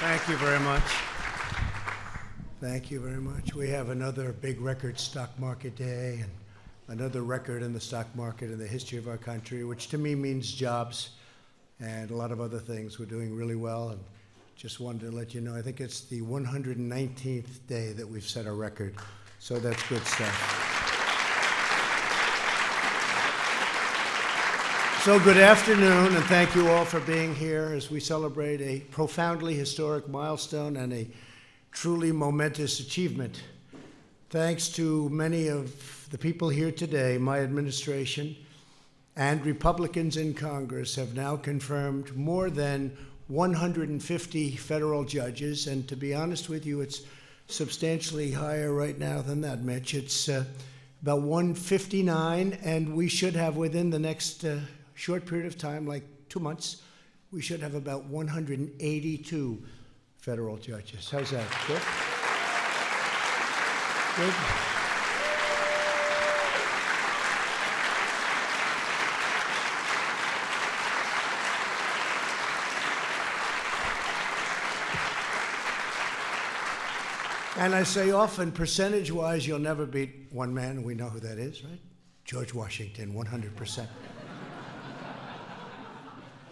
Thank you very much. Thank you very much. We have another big record stock market day and another record in the stock market in the history of our country, which to me means jobs and a lot of other things. We're doing really well, and just wanted to let you know, I think it's the 119th day that we've set a record, so that's good stuff. So good afternoon, and thank you all for being here as we celebrate a profoundly historic milestone and a truly momentous achievement. Thanks to many of the people here today, my administration and Republicans in Congress have now confirmed more than 150 federal judges, and to be honest with you, it's substantially higher right now than that, Mitch. It's about 159, and we should have within the next short period of time, like 2 months, we should have about 182 federal judges. How's that? Good? Good? And I say often, percentage-wise, you'll never beat one man, and we know who that is, right? George Washington, 100%.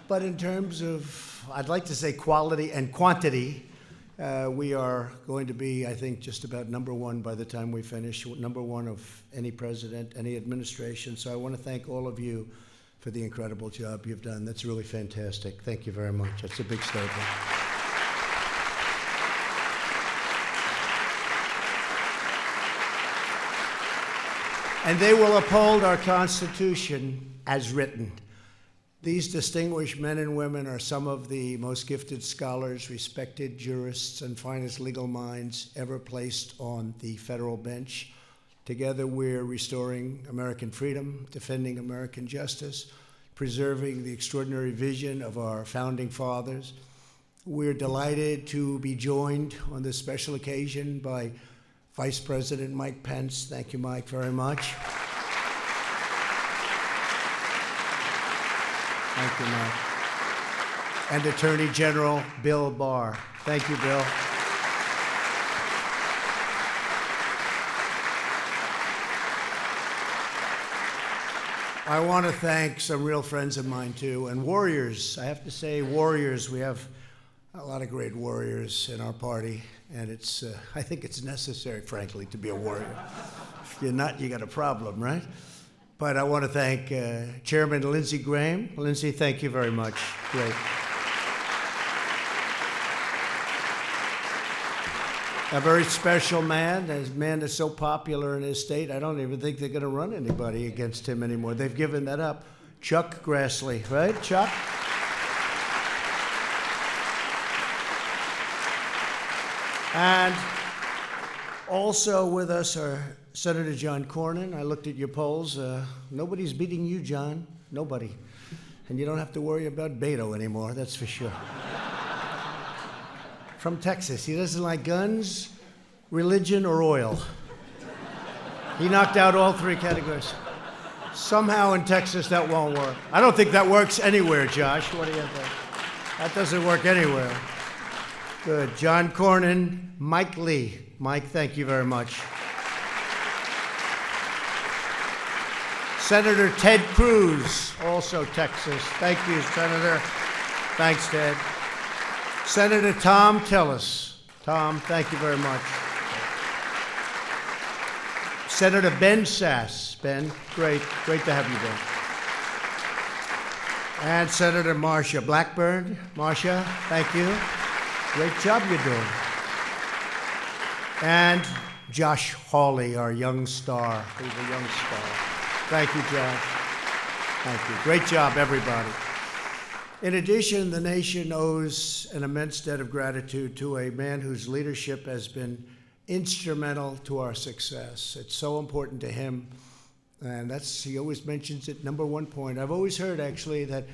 But in terms of, I'd like to say quality and quantity, we are going to be, I think, just about number one by the time we finish, number one of any president, any administration. So I want to thank all of you for the incredible job you've done. That's really fantastic. Thank you very much. That's a big statement. And they will uphold our Constitution as written. These distinguished men and women are some of the most gifted scholars, respected jurists, and finest legal minds ever placed on the federal bench. Together, we're restoring American freedom, defending American justice, preserving the extraordinary vision of our founding fathers. We're delighted to be joined on this special occasion by Vice President Mike Pence. Thank you, Mike, very much. Thank you, Mike. And Attorney General Bill Barr. Thank you, Bill. I want to thank some real friends of mine, too, and warriors. I have to say, warriors. We have a lot of great warriors in our party, and it's, I think it's necessary, frankly, to be a warrior. If you're not, you got a problem, right? But I want to thank Chairman Lindsey Graham. Lindsey, thank you very much. Great. A very special man. A man that's so popular in his state, I don't even think they're going to run anybody against him anymore. They've given that up. Chuck Grassley, right, Chuck? And also with us are Senator John Cornyn. I looked at your polls. Nobody's beating you, John. Nobody. And you don't have to worry about Beto anymore, that's for sure. From Texas. He doesn't like guns, religion, or oil. He knocked out all three categories. Somehow in Texas that won't work. I don't think that works anywhere, Josh. What do you think? That doesn't work anywhere. Good. John Cornyn, Mike Lee. Mike, thank you very much. Senator Ted Cruz, also Texas. Thank you, Senator. Thanks, Ted. Senator Tom Tillis. Tom, thank you very much. Senator Ben Sass. Ben, great to have you, Ben. And Senator Marsha Blackburn. Marsha, thank you. Great job you're doing. And Josh Hawley, our young star. He's a young star. Thank you, Josh. Thank you. Great job, everybody. In addition, the nation owes an immense debt of gratitude to a man whose leadership has been instrumental to our success. It's so important to him, and he always mentions it, number one point. I've always heard, actually, that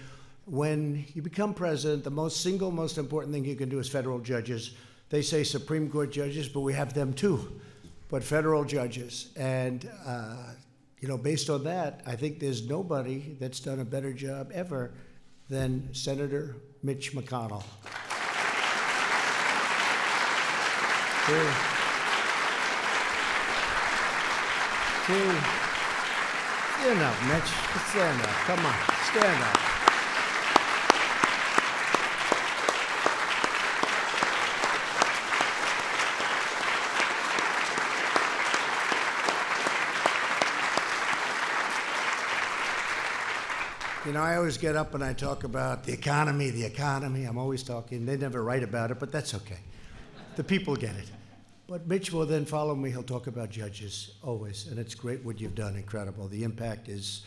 when you become president, the single most important thing you can do is federal judges. They say Supreme Court judges, but we have them too, but federal judges. And based on that, I think there's nobody that's done a better job ever than Senator Mitch McConnell. Two. Two. Stand up, Mitch. Stand up. Come on. Stand up. You know, I always get up and I talk about the economy, the economy. I'm always talking. They never write about it, but that's okay. The people get it. But Mitch will then follow me. He'll talk about judges, always. And it's great what you've done, incredible. The impact is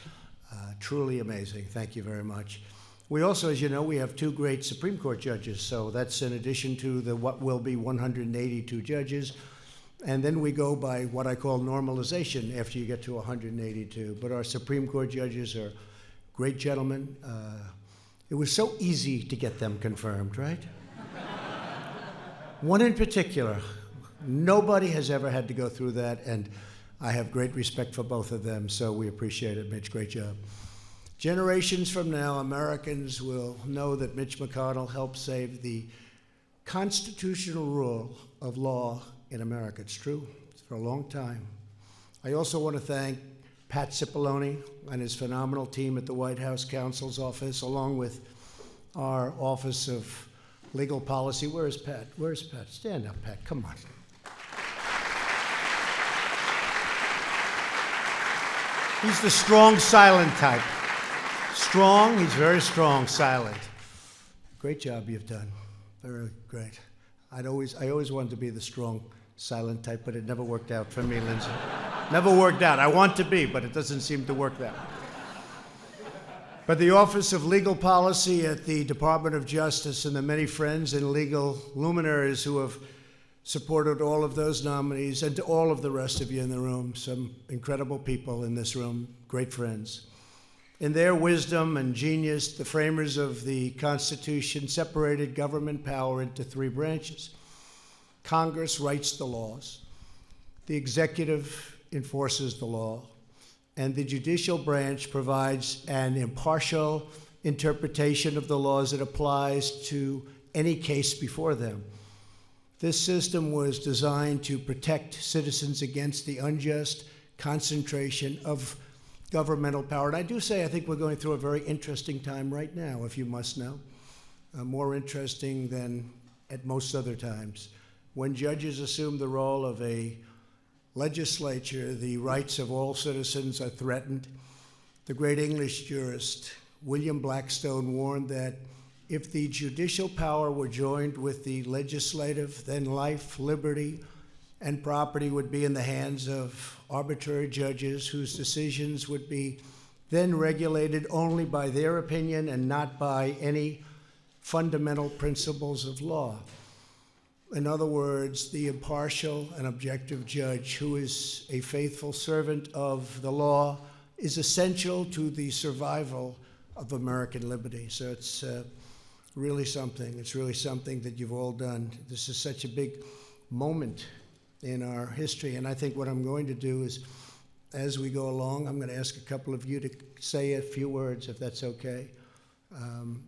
truly amazing. Thank you very much. We also, as you know, we have two great Supreme Court judges. So that's in addition to the what will be 182 judges. And then we go by what I call normalization after you get to 182. But our Supreme Court judges are great gentlemen. It was so easy to get them confirmed, right? One in particular, nobody has ever had to go through that, and I have great respect for both of them, so we appreciate it, Mitch. Great job. Generations from now, Americans will know that Mitch McConnell helped save the constitutional rule of law in America. It's true. It's for a long time. I also want to thank Pat Cipollone and his phenomenal team at the White House Counsel's Office, along with our Office of Legal Policy. Where is Pat? Where's Pat? Stand up, Pat. Come on. He's the strong, silent type. Strong, he's very strong, silent. Great job you've done. Very great. I always wanted to be the strong, silent type, but it never worked out for me, Lindsay. Never worked out. I want to be, but it doesn't seem to work that way. But the Office of Legal Policy at the Department of Justice and the many friends and legal luminaries who have supported all of those nominees, and to all of the rest of you in the room, some incredible people in this room, great friends. In their wisdom and genius, the framers of the Constitution separated government power into three branches. Congress writes the laws, the executive enforces the law, and the judicial branch provides an impartial interpretation of the laws that applies to any case before them. This system was designed to protect citizens against the unjust concentration of governmental power. And I do say I think we're going through a very interesting time right now, if you must know, more interesting than at most other times. When judges assume the role of a legislature, the rights of all citizens are threatened. The great English jurist William Blackstone warned that if the judicial power were joined with the legislative, then life, liberty, and property would be in the hands of arbitrary judges whose decisions would be then regulated only by their opinion and not by any fundamental principles of law. In other words, the impartial and objective judge who is a faithful servant of the law is essential to the survival of American liberty. So it's really something. It's really something that you've all done. This is such a big moment in our history, and I think what I'm going to do is, as we go along, I'm going to ask a couple of you to say a few words, if that's okay,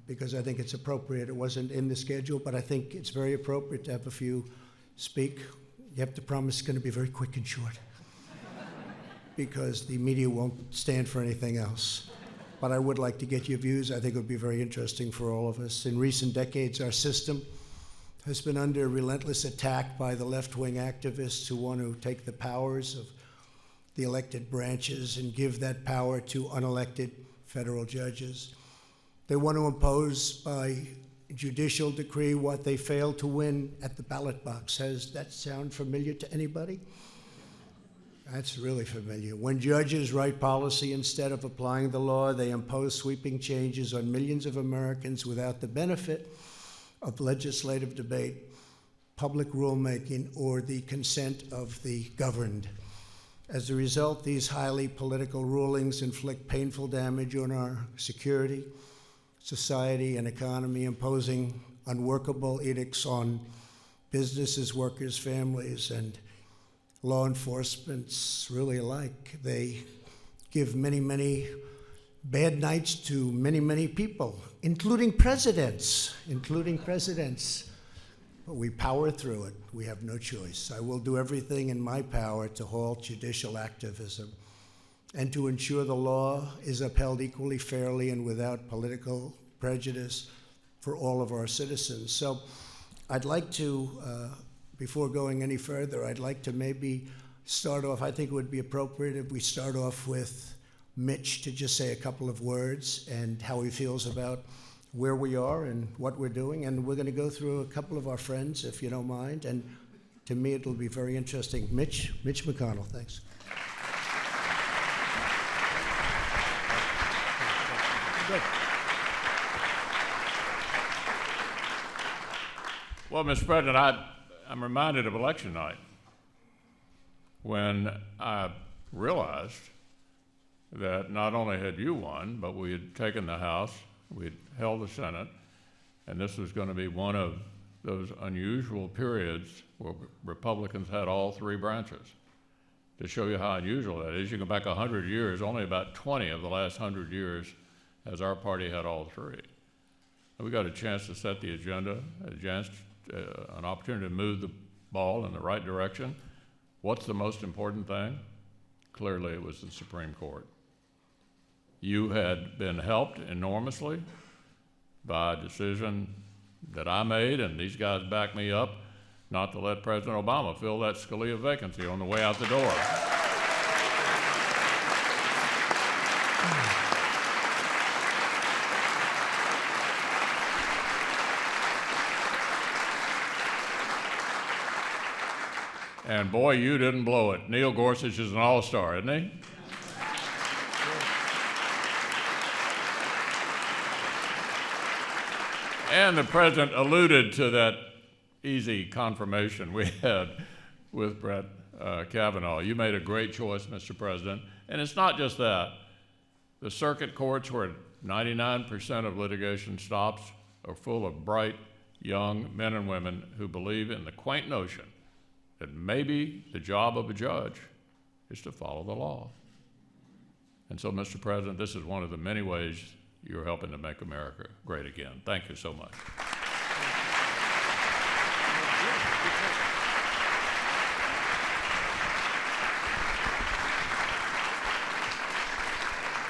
because I think it's appropriate. It wasn't in the schedule, but I think it's very appropriate to have a few speak. You have to promise it's going to be very quick and short, because the media won't stand for anything else. But I would like to get your views. I think it would be very interesting for all of us. In recent decades, our system has been under relentless attack by the left-wing activists who want to take the powers of the elected branches and give that power to unelected federal judges. They want to impose by judicial decree what they failed to win at the ballot box. Does that sound familiar to anybody? That's really familiar. When judges write policy instead of applying the law, they impose sweeping changes on millions of Americans without the benefit of legislative debate, public rulemaking, or the consent of the governed. As a result, these highly political rulings inflict painful damage on our security, society, and economy, imposing unworkable edicts on businesses, workers, families, and law enforcement's really alike. They give many, many bad nights to many, many people, including presidents. but we power through it. We have no choice. I will do everything in my power to halt judicial activism and to ensure the law is upheld equally, fairly, and without political prejudice for all of our citizens. So I'd like to, before going any further, I'd like to maybe start off, I think it would be appropriate if we start off with Mitch to just say a couple of words and how he feels about where we are and what we're doing. And we're going to go through a couple of our friends, if you don't mind. And to me, it'll be very interesting. Mitch McConnell, thanks. Good. Well, Mr. President, I'm reminded of election night when I realized that not only had you won, but we had taken the House, we had held the Senate, and this was going to be one of those unusual periods where Republicans had all three branches. To show you how unusual that is, you go back 100 years, only about 20 of the last 100 years has our party had all three. And we got a chance to set the agenda, an opportunity to move the ball in the right direction. What's the most important thing? Clearly, it was the Supreme Court. You had been helped enormously by a decision that I made, and these guys backed me up, not to let President Obama fill that Scalia vacancy on the way out the door. And boy, you didn't blow it. Neil Gorsuch is an all-star, isn't he? And the president alluded to that easy confirmation we had with Brett Kavanaugh. You made a great choice, Mr. President. And it's not just that. The circuit courts, where 99% of litigation stops, are full of bright, young men and women who believe in the quaint notion that maybe the job of a judge is to follow the law. And so, Mr. President, this is one of the many ways you're helping to make America great again. Thank you so much.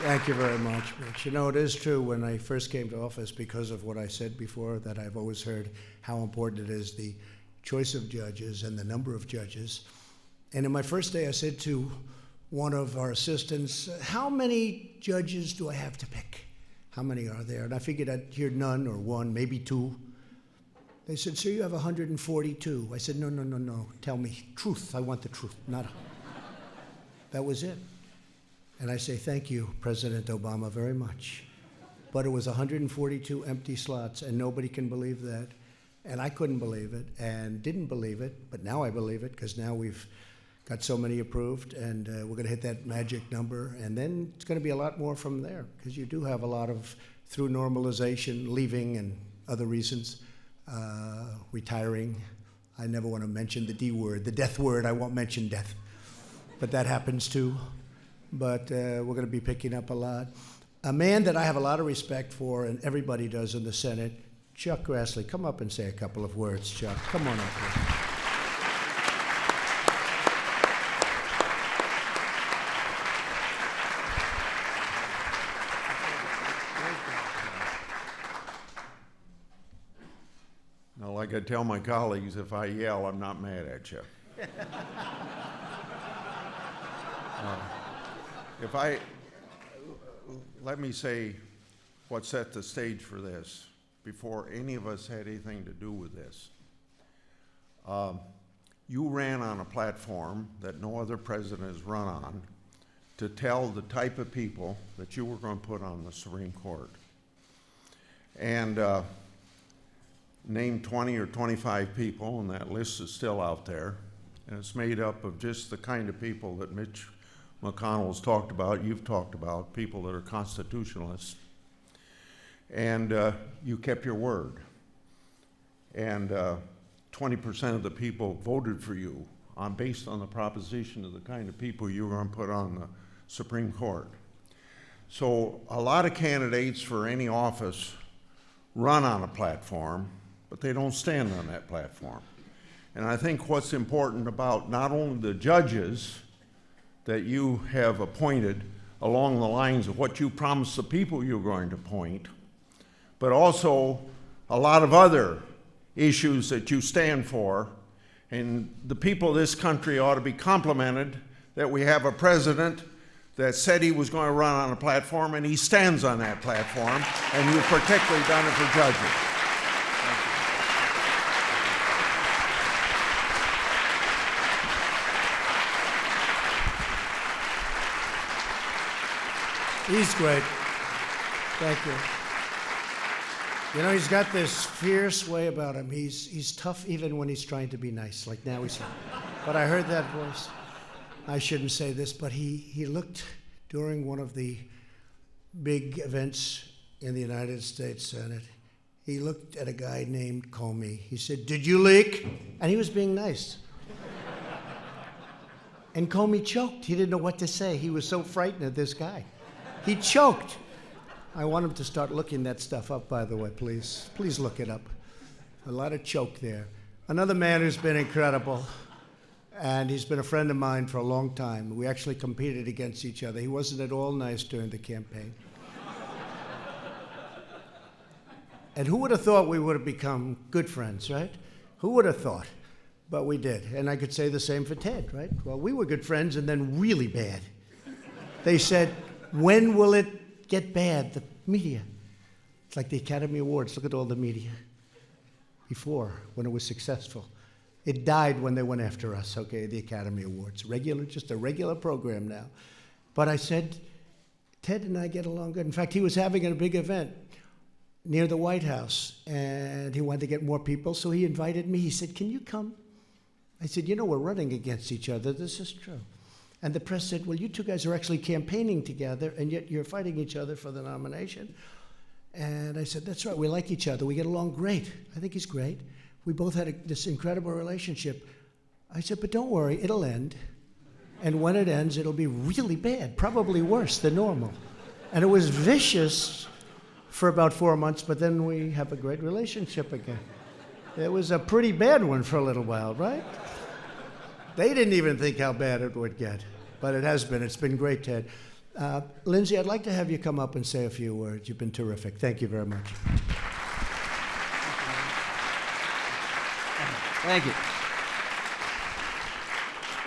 Thank you very much, Mitch. You know, it is true, when I first came to office, because of what I said before, that I've always heard how important it is, the choice of judges and the number of judges. And in my first day, I said to one of our assistants, how many judges do I have to pick? How many are there? And I figured I'd hear none or one, maybe two. They said, sir, you have 142. I said, no. Tell me truth. I want the truth. That was it. And I say, thank you, President Obama, very much. But it was 142 empty slots, and nobody can believe that. And I couldn't believe it and didn't believe it, but now I believe it, because now we've got so many approved, and we're going to hit that magic number. And then it's going to be a lot more from there, because you do have a lot of, through normalization, leaving and other reasons, retiring. I never want to mention the D word, the death word. I won't mention death, but that happens too. But we're going to be picking up a lot. A man that I have a lot of respect for, and everybody does in the Senate, Chuck Grassley. Come up and say a couple of words, Chuck. Come on up here. Now, like I tell my colleagues, if I yell, I'm not mad at you. Let me say what set the stage for this before any of us had anything to do with this. You ran on a platform that no other president has run on to tell the type of people that you were going to put on the Supreme Court. And named 20 or 25 people, and that list is still out there. And it's made up of just the kind of people that Mitch McConnell's talked about, you've talked about, people that are constitutionalists. And you kept your word. And 20% of the people voted for you based on the proposition of the kind of people you were going to put on the Supreme Court. So a lot of candidates for any office run on a platform, but they don't stand on that platform. And I think what's important about not only the judges that you have appointed along the lines of what you promised the people you're going to appoint, but also a lot of other issues that you stand for. And the people of this country ought to be complimented that we have a president that said he was going to run on a platform, and he stands on that platform, and you've particularly done it for judges. He's great. Thank you. You know, he's got this fierce way about him. He's tough even when he's trying to be nice, like now he's. But I heard that voice. I shouldn't say this, but he looked during one of the big events in the United States Senate. He looked at a guy named Comey. He said, "Did you leak?" And he was being nice. And Comey choked. He didn't know what to say. He was so frightened of this guy. He choked. I want him to start looking that stuff up, by the way, please. Please look it up. A lot of choke there. Another man who's been incredible, and he's been a friend of mine for a long time. We actually competed against each other. He wasn't at all nice during the campaign. And who would have thought we would have become good friends, right? Who would have thought? But we did. And I could say the same for Ted, right? Well, we were good friends and then really bad. They said, "When will it get bad?" The media. It's like the Academy Awards. Look at all the media. Before, when it was successful. It died when they went after us, okay, the Academy Awards. Just a regular program now. But I said, Ted and I get along good. In fact, he was having a big event near the White House, and he wanted to get more people, so he invited me. He said, "Can you come?" I said, "You know, we're running against each other. This is true." And the press said, "Well, you two guys are actually campaigning together, and yet you're fighting each other for the nomination." And I said, "That's right, we like each other. We get along great. I think he's great. We both had this incredible relationship." I said, "But don't worry, it'll end. And when it ends, it'll be really bad, probably worse than normal." And it was vicious for about 4 months, but then we have a great relationship again. It was a pretty bad one for a little while, right? They didn't even think how bad it would get, but it has been. It's been great, Ted. Lindsay, I'd like to have you come up and say a few words. You've been terrific. Thank you very much. Thank you.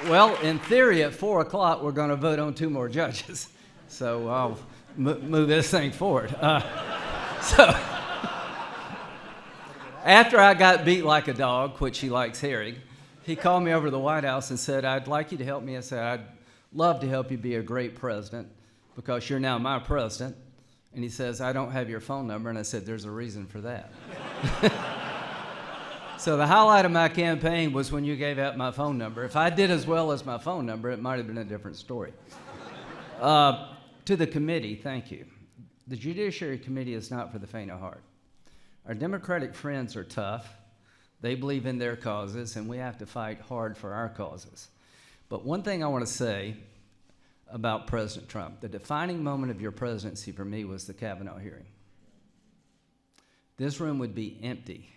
Well, in theory, at 4 o'clock, we're going to vote on 2 more judges. So I'll move this thing forward. So after I got beat like a dog, which he likes hearing, he called me over to the White House and said, "I'd like you to help me." I said, "I'd love to help you be a great president because you're now my president." And he says, "I don't have your phone number." And I said, "There's a reason for that." So the highlight of my campaign was when you gave out my phone number. If I did as well as my phone number, it might have been a different story. To the committee, thank you. The Judiciary Committee is not for the faint of heart. Our Democratic friends are tough. They believe in their causes, and we have to fight hard for our causes. But one thing I want to say about President Trump, the defining moment of your presidency for me was the Kavanaugh hearing. This room would be empty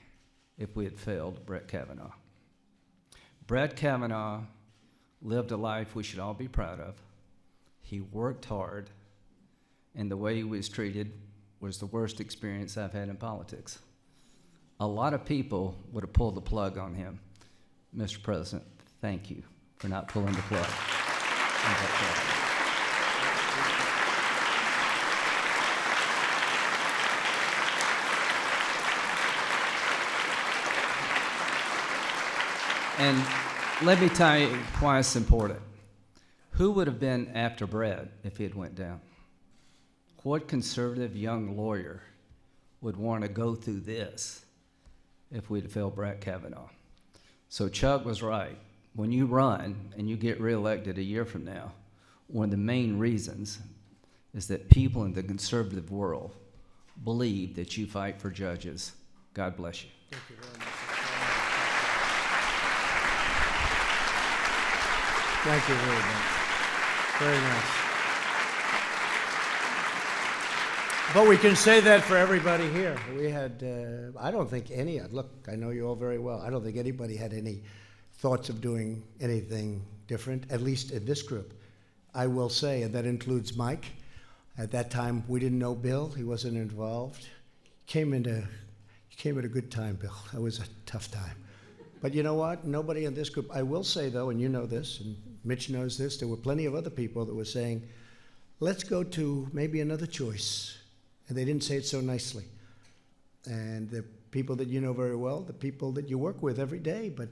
if we had failed Brett Kavanaugh. Brett Kavanaugh lived a life we should all be proud of. He worked hard, and the way he was treated was the worst experience I've had in politics. A lot of people would have pulled the plug on him. Mr. President, thank you for not pulling the plug. And let me tell you why it's important. Who would have been after Brett if he had went down? What conservative young lawyer would want to go through this if we'd failed Brett Kavanaugh? So Chuck was right. When you run and you get reelected a year from now, one of the main reasons is that people in the conservative world believe that you fight for judges. God bless you. Thank you very much. Thank you very much. Very nice. But we can say that for everybody here. We had, I don't think any, look, I know you all very well. I don't think anybody had any thoughts of doing anything different, at least in this group. I will say, and that includes Mike. At that time, we didn't know Bill. He wasn't involved. Came at a good time, Bill. That was a tough time. But you know what? Nobody in this group, I will say though, and you know this, and Mitch knows this, there were plenty of other people that were saying, let's go to maybe another choice. And they didn't say it so nicely. And the people that you know very well, the people that you work with every day, but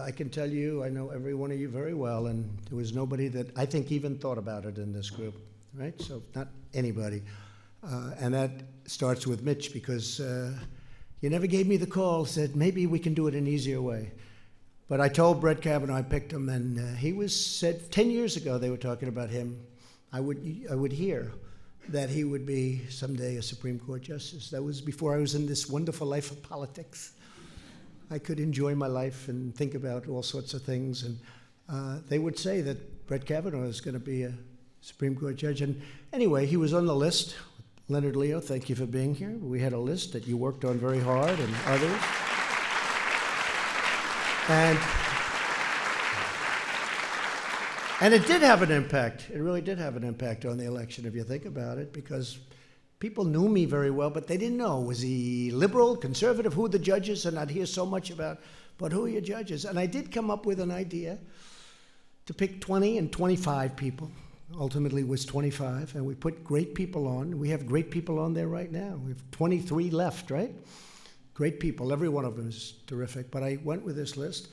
I can tell you, I know every one of you very well, and there was nobody that I think even thought about it in this group, right? So not anybody. And that starts with Mitch, because you never gave me the call, said maybe we can do it an easier way. But I told Brett Kavanaugh, I picked him, and he said 10 years ago they were talking about him. I would hear that he would be someday a Supreme Court justice. That was before I was in this wonderful life of politics. I could enjoy my life and think about all sorts of things. And they would say that Brett Kavanaugh is going to be a Supreme Court judge. And anyway, he was on the list. Leonard Leo, thank you for being here. We had a list that you worked on very hard, and others. And it did have an impact. It really did have an impact on the election, if you think about it, because people knew me very well, but they didn't know. Was he liberal, conservative? Who are the judges? And I'd hear so much about, but who are your judges? And I did come up with an idea to pick 20 and 25 people. Ultimately, it was 25, and we put great people on. We have great people on there right now. We have 23 left, right? Great people. Every one of them is terrific. But I went with this list.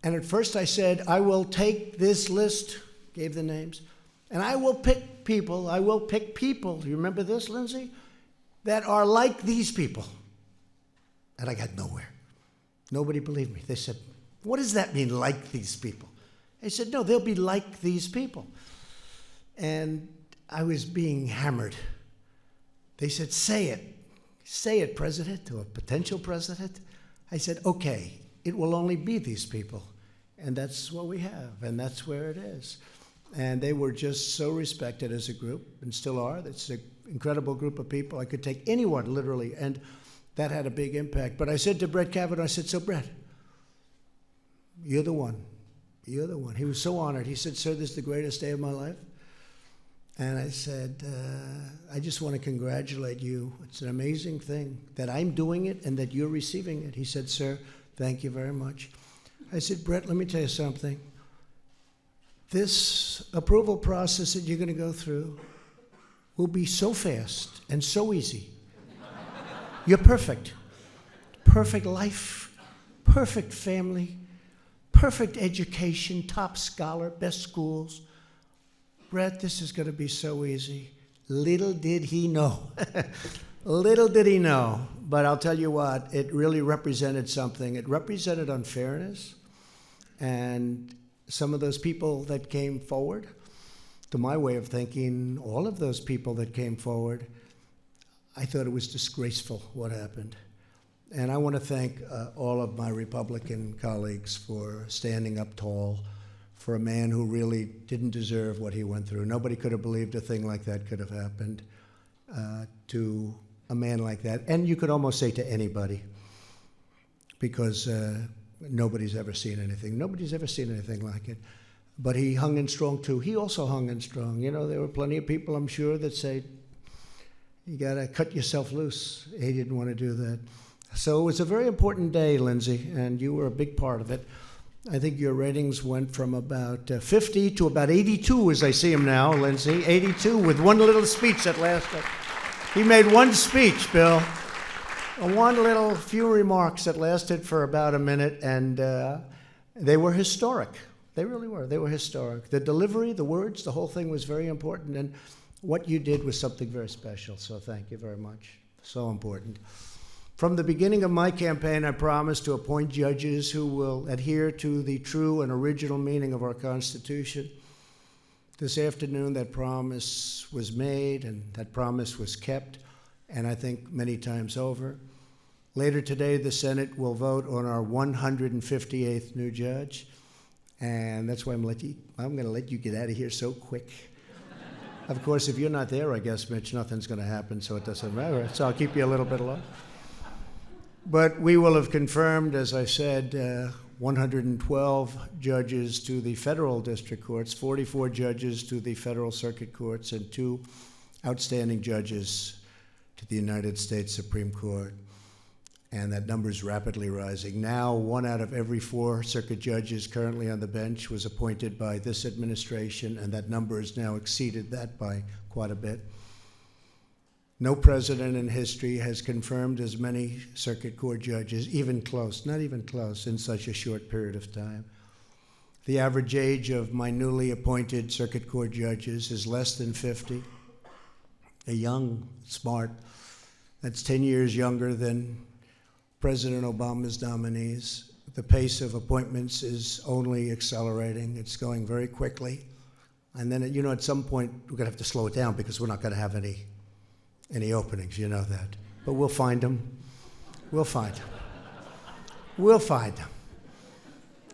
And at first I said, I will take this list, gave the names, and I will pick people. Do you remember this, Lindsay? That are like these people. And I got nowhere. Nobody believed me. They said, what does that mean, like these people? I said, no, they'll be like these people. And I was being hammered. They said, say it, President, or potential president. I said, okay, it will only be these people. And that's what we have, and that's where it is. And they were just so respected as a group, and still are. It's an incredible group of people. I could take anyone, literally, and that had a big impact. But I said to Brett Kavanaugh, I said, so Brett, you're the one. You're the one. He was so honored. He said, sir, this is the greatest day of my life. And I said, I just want to congratulate you. It's an amazing thing that I'm doing it and that you're receiving it. He said, sir, thank you very much. I said, Brett, let me tell you something. This approval process that you're going to go through will be so fast and so easy. You're perfect. Perfect life, perfect family, perfect education, top scholar, best schools. Brett, this is going to be so easy. Little did he know. Little did he know. But I'll tell you what, it really represented something. It represented unfairness. And some of those people that came forward, to my way of thinking, all of those people that came forward, I thought it was disgraceful what happened. And I want to thank all of my Republican colleagues for standing up tall for a man who really didn't deserve what he went through. Nobody could have believed a thing like that could have happened to a man like that. And you could almost say to anybody, because nobody's ever seen anything. Nobody's ever seen anything like it. But he hung in strong too. He also hung in strong. You know, there were plenty of people, I'm sure, that say, you gotta cut yourself loose. He didn't want to do that. So it was a very important day, Lindsay, and you were a big part of it. I think your ratings went from about 50 to about 82 as I see him now, Lindsay. 82 with one little speech that lasted. He made one speech, Bill. One little few remarks that lasted for about a minute, and they were historic. They really were. They were historic. The delivery, the words, the whole thing was very important, and what you did was something very special, so thank you very much. So important. From the beginning of my campaign, I promised to appoint judges who will adhere to the true and original meaning of our Constitution. This afternoon, that promise was made, and that promise was kept, and I think many times over. Later today, the Senate will vote on our 158th new judge, and that's why I'm going to let you get out of here so quick. Of course, if you're not there, I guess, Mitch, nothing's going to happen, so it doesn't matter. So I'll keep you a little bit alone. But we will have confirmed, as I said, 112 judges to the federal district courts, 44 judges to the federal circuit courts, and 2 outstanding judges to the United States Supreme Court. And that number is rapidly rising. Now, 1 out of every 4 circuit judges currently on the bench was appointed by this administration, and that number has now exceeded that by quite a bit. No president in history has confirmed as many circuit court judges, even close, not even close, in such a short period of time. The average age of my newly appointed circuit court judges is less than 50. They're young, smart. That's 10 years younger than President Obama's nominees. The pace of appointments is only accelerating. It's going very quickly. And then, at some point, we're going to have to slow it down because we're not going to have any openings, you know that. But we'll find them. We'll find them. We'll find them.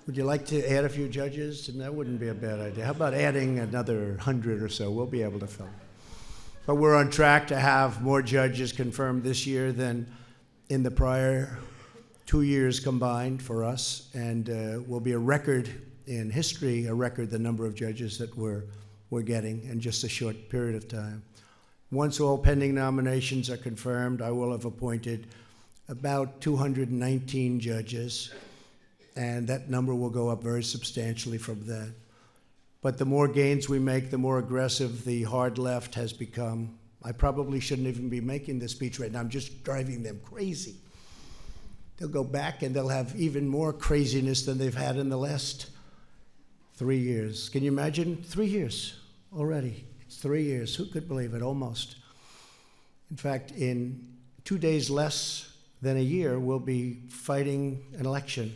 Would you like to add a few judges? And that wouldn't be a bad idea. How about adding another 100 or so? We'll be able to fill. But we're on track to have more judges confirmed this year than in the prior 2 years combined for us, and will be a record in history, the number of judges that we're getting in just a short period of time. Once all pending nominations are confirmed, I will have appointed about 219 judges, and that number will go up very substantially from that. But the more gains we make, the more aggressive the hard left has become. I probably shouldn't even be making this speech right now. I'm just driving them crazy. They'll go back and they'll have even more craziness than they've had in the last 3 years. Can you imagine? 3 years already. It's 3 years. Who could believe it? Almost. In fact, in 2 days less than a year, we'll be fighting an election.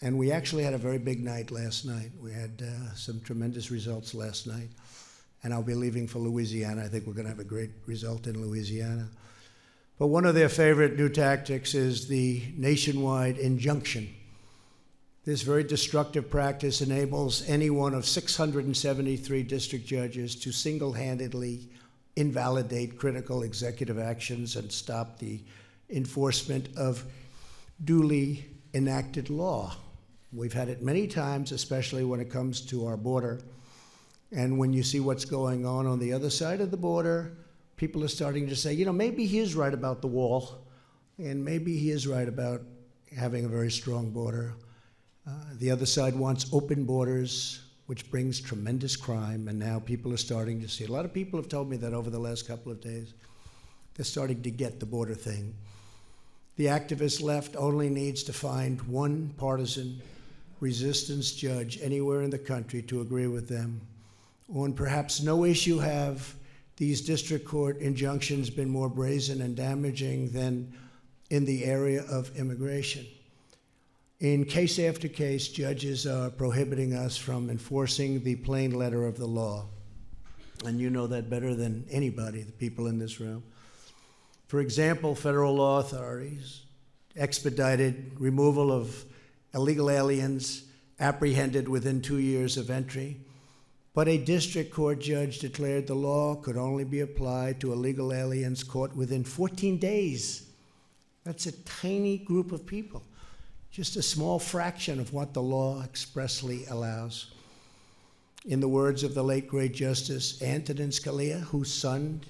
And we actually had a very big night last night. We had some tremendous results last night. And I'll be leaving for Louisiana. I think we're going to have a great result in Louisiana. But one of their favorite new tactics is the nationwide injunction. This very destructive practice enables any one of 673 district judges to single-handedly invalidate critical executive actions and stop the enforcement of duly enacted law. We've had it many times, especially when it comes to our border. And when you see what's going on the other side of the border, people are starting to say, maybe he is right about the wall, and maybe he is right about having a very strong border. The other side wants open borders, which brings tremendous crime, and now people are starting to see. A lot of people have told me that over the last couple of days. They're starting to get the border thing. The activist left only needs to find one partisan resistance judge anywhere in the country to agree with them. On perhaps no issue have these district court injunctions been more brazen and damaging than in the area of immigration. In case after case, judges are prohibiting us from enforcing the plain letter of the law. And you know that better than anybody, the people in this room. For example, federal law authorities expedited removal of illegal aliens apprehended within 2 years of entry. But a district court judge declared the law could only be applied to illegal aliens caught within 14 days. That's a tiny group of people, just a small fraction of what the law expressly allows. In the words of the late great Justice Antonin Scalia, whose son,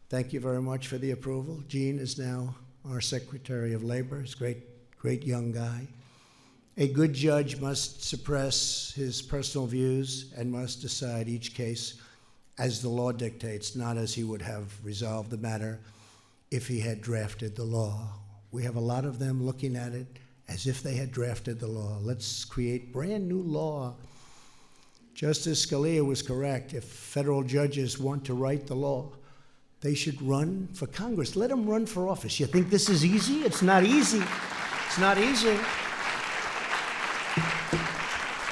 thank you very much for the approval, Gene is now our Secretary of Labor. He's a great young guy. A good judge must suppress his personal views and must decide each case as the law dictates, not as he would have resolved the matter if he had drafted the law. We have a lot of them looking at it as if they had drafted the law. Let's create brand new law. Justice Scalia was correct. If federal judges want to write the law, they should run for Congress. Let them run for office. You think this is easy? It's not easy. It's not easy.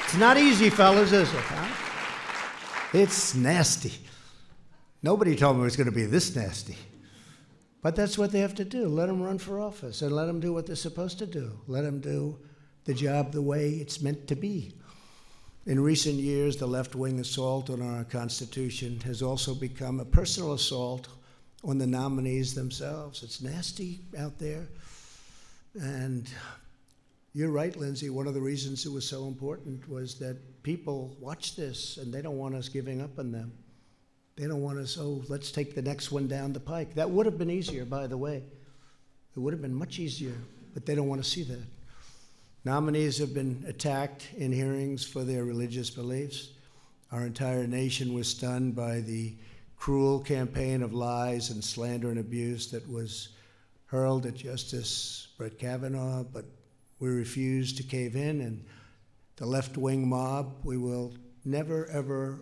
It's not easy, fellas, is it, huh? It's nasty. Nobody told me it was going to be this nasty. But that's what they have to do. Let them run for office and let them do what they're supposed to do. Let them do the job the way it's meant to be. In recent years, the left-wing assault on our Constitution has also become a personal assault on the nominees themselves. It's nasty out there. And you're right, Lindsay, one of the reasons it was so important was that people watch this and they don't want us giving up on them. They don't want us, oh, let's take the next one down the pike. That would have been easier, by the way. It would have been much easier, but they don't want to see that. Nominees have been attacked in hearings for their religious beliefs. Our entire nation was stunned by the cruel campaign of lies and slander and abuse that was hurled at Justice Brett Kavanaugh, but we refused to cave in, and the left-wing mob, we will never, ever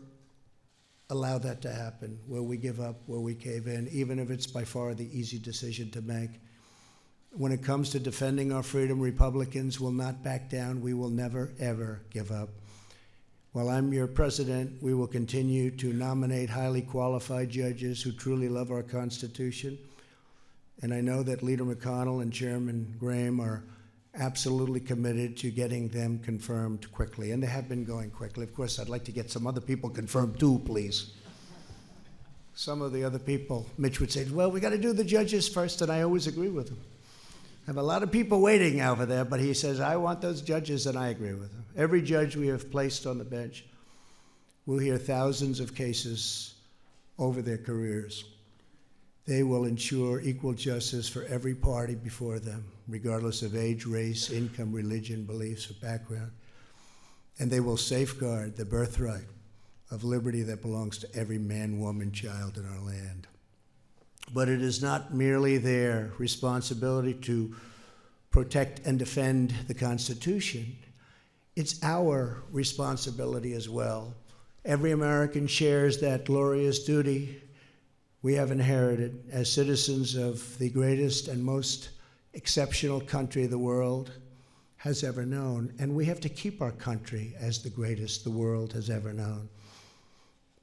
allow that to happen, where we give up, where we cave in, even if it's by far the easy decision to make. When it comes to defending our freedom, Republicans will not back down. We will never, ever give up. While I'm your president, we will continue to nominate highly qualified judges who truly love our Constitution. And I know that Leader McConnell and Chairman Graham are absolutely committed to getting them confirmed quickly. And they have been going quickly. Of course, I'd like to get some other people confirmed too, please. Some of the other people, Mitch would say, well, we got to do the judges first, and I always agree with him. I have a lot of people waiting over there, but he says, I want those judges, and I agree with him. Every judge we have placed on the bench will hear thousands of cases over their careers. They will ensure equal justice for every party before them, regardless of age, race, income, religion, beliefs, or background. And they will safeguard the birthright of liberty that belongs to every man, woman, child in our land. But it is not merely their responsibility to protect and defend the Constitution. It's our responsibility as well. Every American shares that glorious duty we have inherited as citizens of the greatest and most exceptional country the world has ever known. And we have to keep our country as the greatest the world has ever known,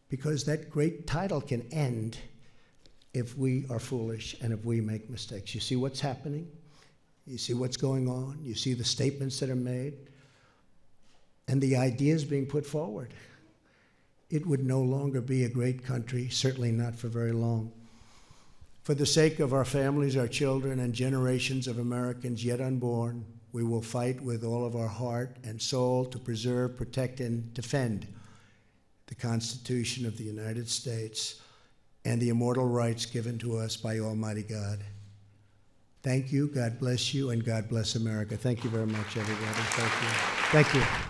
because that great title can end if we are foolish and if we make mistakes. You see what's happening? You see what's going on? You see the statements that are made and the ideas being put forward. It would no longer be a great country, certainly not for very long. For the sake of our families, our children, and generations of Americans yet unborn, we will fight with all of our heart and soul to preserve, protect, and defend the Constitution of the United States and the immortal rights given to us by Almighty God. Thank you, God bless you, and God bless America. Thank you very much, everybody. Thank you. Thank you.